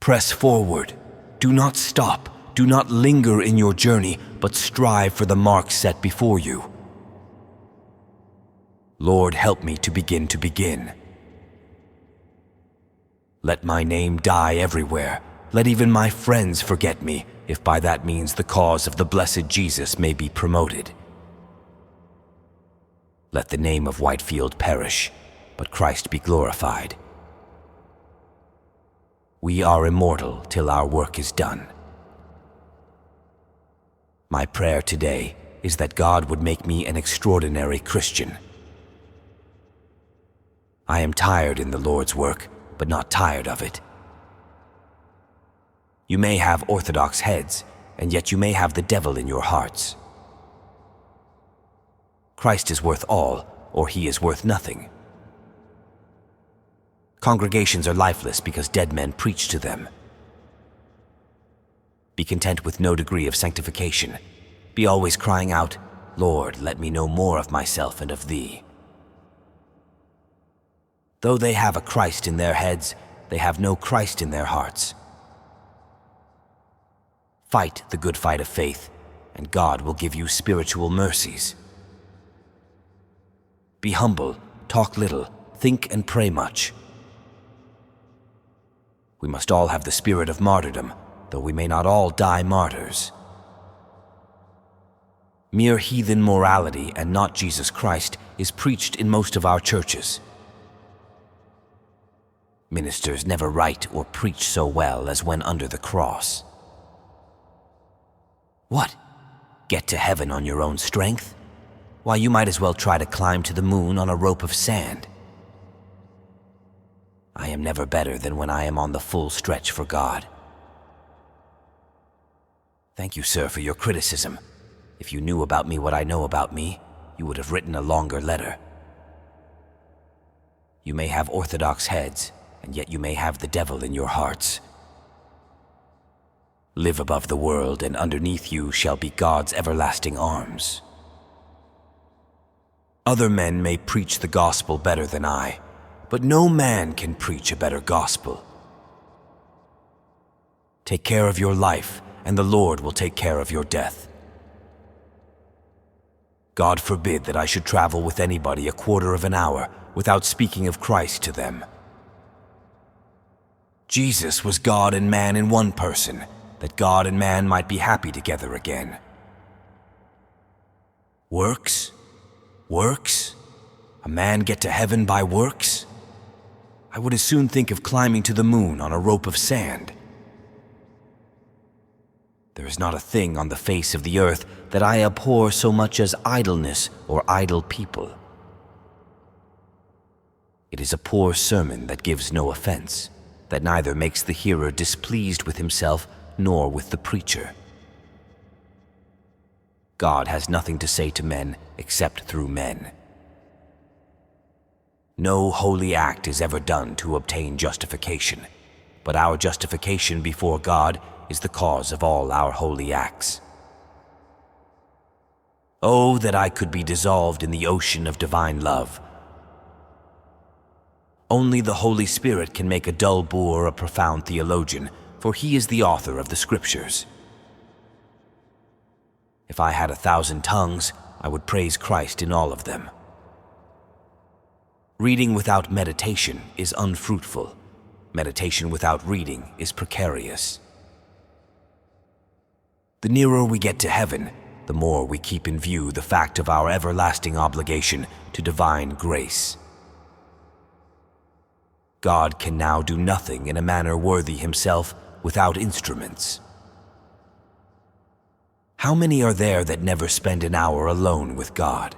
Press forward. Do not stop. Do not linger in your journey, but strive for the mark set before you. Lord, help me to begin. Let my name die everywhere. Let even my friends forget me, if by that means the cause of the blessed Jesus may be promoted. Let the name of Whitefield perish, but Christ be glorified. We are immortal till our work is done. My prayer today is that God would make me an extraordinary Christian. I am tired in the Lord's work, but not tired of it. You may have orthodox heads, and yet you may have the devil in your hearts. Christ is worth all, or he is worth nothing. Congregations are lifeless because dead men preach to them. Be content with no degree of sanctification. Be always crying out, Lord, let me know more of myself and of thee. Though they have a Christ in their heads, they have no Christ in their hearts. Fight the good fight of faith, and God will give you spiritual mercies. Be humble, talk little, think and pray much. We must all have the spirit of martyrdom, though we may not all die martyrs. Mere heathen morality and not Jesus Christ is preached in most of our churches. Ministers never write or preach so well as when under the cross. What? Get to heaven on your own strength? Why, you might as well try to climb to the moon on a rope of sand. I am never better than when I am on the full stretch for God. Thank you, sir, for your criticism. If you knew about me what I know about me, you would have written a longer letter. You may have orthodox heads, and yet you may have the devil in your hearts. Live above the world, and underneath you shall be God's everlasting arms. Other men may preach the gospel better than I, but no man can preach a better gospel. Take care of your life, and the Lord will take care of your death. God forbid that I should travel with anybody a quarter of an hour without speaking of Christ to them. Jesus was God and man in one person, that God and man might be happy together again. Works? Works? A man get to heaven by works? I would as soon think of climbing to the moon on a rope of sand. There is not a thing on the face of the earth that I abhor so much as idleness or idle people. It is a poor sermon that gives no offense, that neither makes the hearer displeased with himself nor with the preacher. God has nothing to say to men except through men. No holy act is ever done to obtain justification, but our justification before God is the cause of all our holy acts. Oh, that I could be dissolved in the ocean of divine love. Only the Holy Spirit can make a dull boor a profound theologian, for he is the author of the Scriptures. If I had 1,000 tongues, I would praise Christ in all of them. Reading without meditation is unfruitful. Meditation without reading is precarious. The nearer we get to heaven, the more we keep in view the fact of our everlasting obligation to divine grace. God can now do nothing in a manner worthy himself without instruments. How many are there that never spend an hour alone with God?